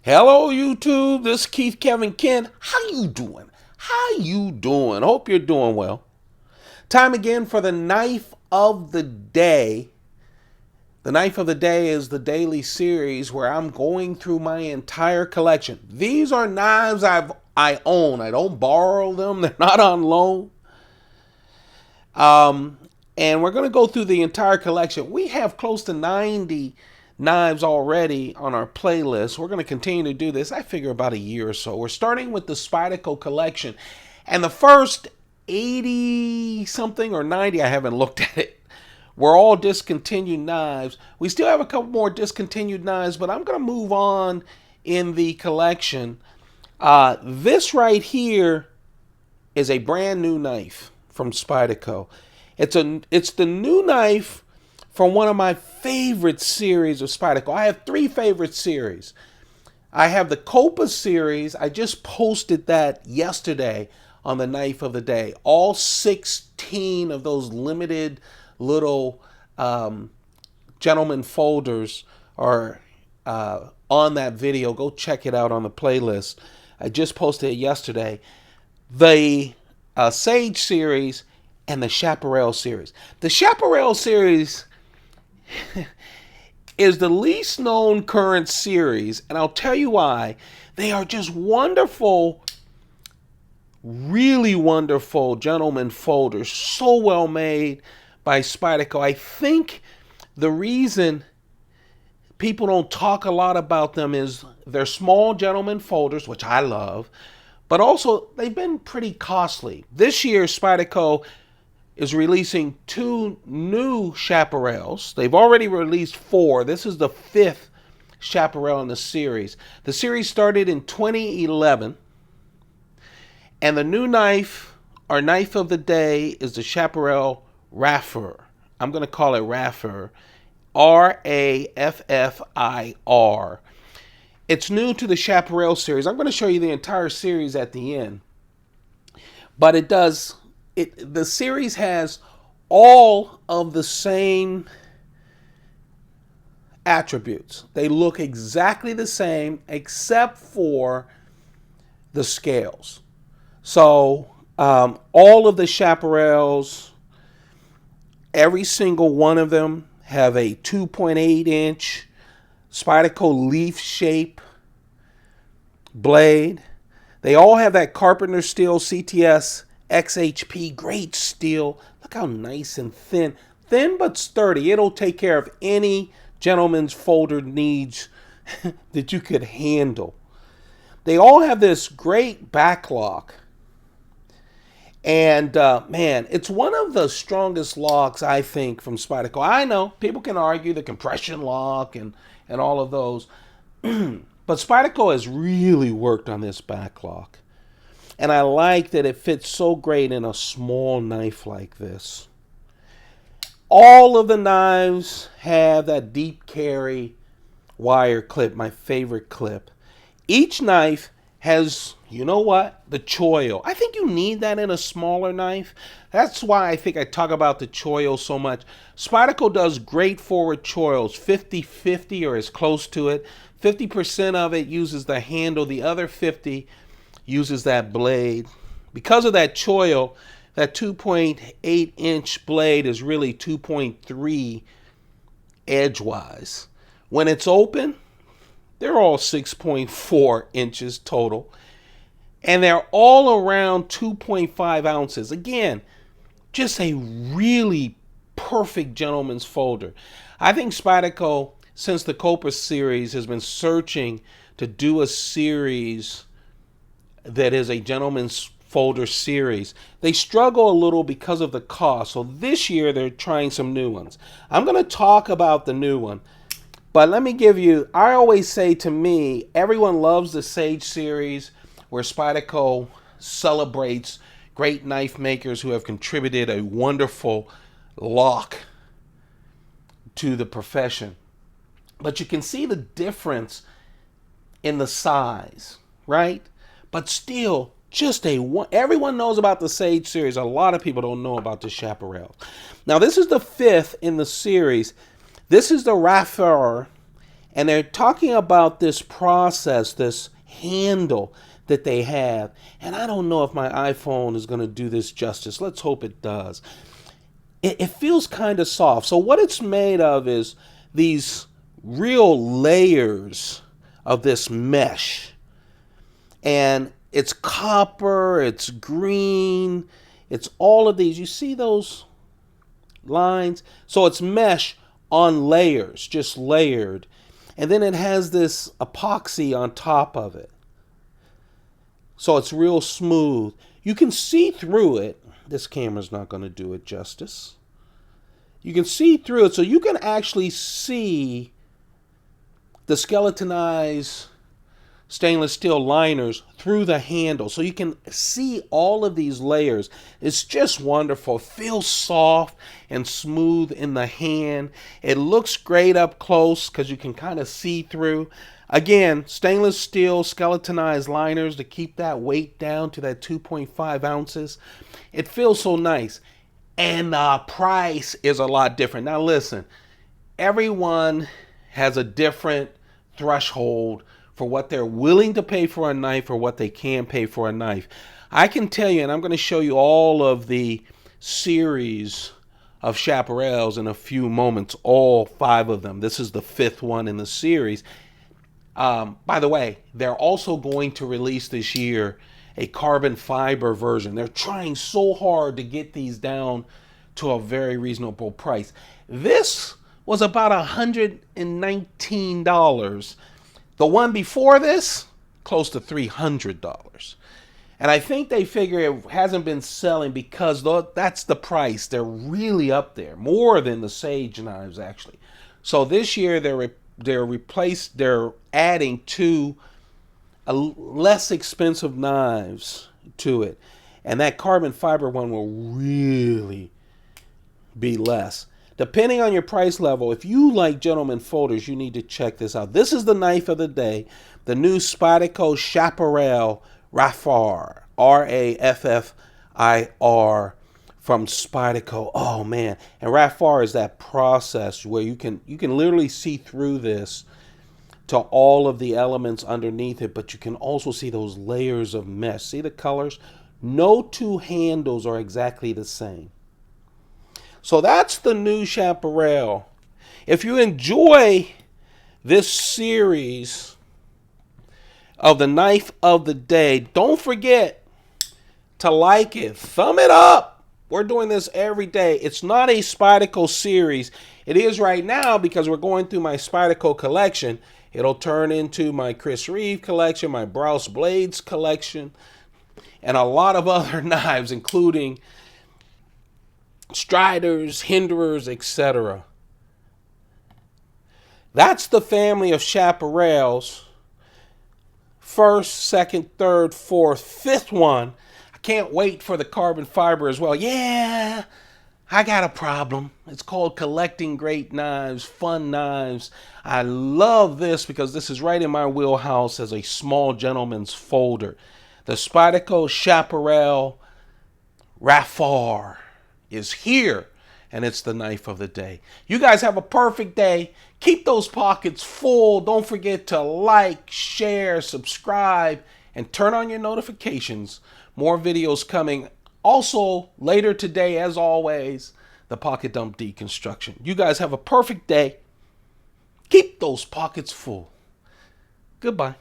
Hello YouTube, this is Keith Kevin Ken. How you doing? How you doing? Hope you're doing well. Time again for the knife of the day. The knife of the day is the daily series where I'm going through my entire collection. These are knives I own. I don't borrow them. They're not on loan. And we're going to go through the entire collection. We have close to 90 knives already on our playlist. We're going to continue to do this, I figure, about a year or so. We're starting with the Spyderco collection. And the first 80 something or 90, I haven't looked at it, were all discontinued knives. We still have a couple more discontinued knives, but I'm going to move on in the collection. This right here is a brand new knife from Spyderco. It's the new knife from one of my favorite series of Spyderco. I have three favorite series. I have the Copa series. I just posted that yesterday on the knife of the day. All 16 of those limited little gentleman folders are on that video. Go check it out on the playlist. I just posted it yesterday. The Sage series and the Chaparral series. The Chaparral series is the least known current series, and I'll tell you why. They are just wonderful, really wonderful gentleman folders, so well made by Spyderco. I think the reason people don't talk a lot about them is they're small gentleman folders, which I love, but also they've been pretty costly. This year, Spyderco is releasing 2 new Chaparrals. They've already released 4. This is the 5th Chaparral in the series. The series started in 2011. And the new knife, our knife of the day, is the Chaparral Raffir. I'm going to call it Raffir. R-A-F-F-I-R. It's new to the Chaparral series. I'm going to show you the entire series at the end. But the series has all of the same attributes. They look exactly the same except for the scales. So all of the Chaparrals, every single one of them have a 2.8 inch Spyderco leaf shape blade. They all have that Carpenter steel CTS XHP, great steel. Look how nice and thin. Thin but sturdy. It'll take care of any gentleman's folder needs that you could handle. They all have this great back lock. And man, it's one of the strongest locks, I think, from Spyderco. I know people can argue the compression lock and all of those. But Spyderco has really worked on this back lock. And I like that it fits so great in a small knife like this. All of the knives have that deep carry wire clip, my favorite clip. Each knife has, you know what, the choil. I think you need that in a smaller knife. That's why I think I talk about the choil so much. Spyderco does great forward choils, 50-50 or as close to it. 50% of it uses the handle, the other 50 uses that blade. Because of that choil, that 2.8 inch blade is really 2.3 edgewise. When it's open, they're all 6.4 inches total. And they're all around 2.5 ounces. Again, just a really perfect gentleman's folder. I think Spyderco, since the Copa series, has been searching to do a series that is a gentleman's folder series. They struggle a little because of the cost. So this year they're trying some new ones. I'm going to talk about the new one. But let me give you, I always say, to me, everyone loves the Sage series where Spyderco celebrates great knife makers who have contributed a wonderful lock to the profession. But you can see the difference in the size, right? But still, everyone knows about the Sage series. A lot of people don't know about the Chaparral. Now, this is the 5th in the series. This is the Raffir, And they're talking about this process, this handle that they have. And I don't know if my iPhone is going to do this justice. Let's hope it does. It feels kind of soft. So what it's made of is these real layers of this mesh. And it's copper, it's green, it's all of these. You see those lines? So it's mesh on layers, just layered. And then it has this epoxy on top of it. So it's real smooth. You can see through it. This camera's not going to do it justice. You can see through it, so you can actually see the skeletonized stainless steel liners through the handle. So you can see all of these layers. It's just wonderful. It feels soft and smooth in the hand. It looks great up close because you can kind of see through. Again, stainless steel skeletonized liners to keep that weight down to that 2.5 ounces. It feels so nice. And the price is a lot different. Now listen, everyone has a different threshold for what they're willing to pay for a knife or what they can pay for a knife. I can tell you, and I'm going to show you all of the series of Chaparrals in a few moments, all 5 of them. This is the 5th one in the series. By the way, they're also going to release this year a carbon fiber version. They're trying so hard to get these down to a very reasonable price. This was about $119. The one before this, close to $300. And I think they figure it hasn't been selling because that's the price. They're really up there, more than the Sage knives actually. So this year they're adding 2 less expensive knives to it. And that carbon fiber one will really be less. Depending on your price level, if you like gentleman folders, you need to check this out. This is the knife of the day, the new Spyderco Chaparral Raffir, R-A-F-F-I-R, from Spyderco. Oh man, and Raffir is that process where you can literally see through this to all of the elements underneath it, but you can also see those layers of mesh. See the colors? No 2 handles are exactly the same. So that's the new Chaparral. If you enjoy this series of the knife of the day, don't forget to like it. Thumb it up. We're doing this every day. It's not a Spyderco series. It is right now because we're going through my Spyderco collection. It'll turn into my Chris Reeve collection, my Browse Blades collection, and a lot of other knives, including Striders, Hinderers, etc. That's the family of Chaparrals. 1st, 2nd, 3rd, 4th, 5th one. I can't wait for the carbon fiber as well. Yeah, I got a problem. It's called collecting great knives, fun knives. I love this because this is right in my wheelhouse as a small gentleman's folder. The Spyderco Chaparral Raffir is here, and it's the knife of the day. You guys have a perfect day. Keep those pockets full. Don't forget to like, share, subscribe, and turn on your notifications. More videos coming. Also, later today, as always, the pocket dump deconstruction. You guys have a perfect day. Keep those pockets full. Goodbye.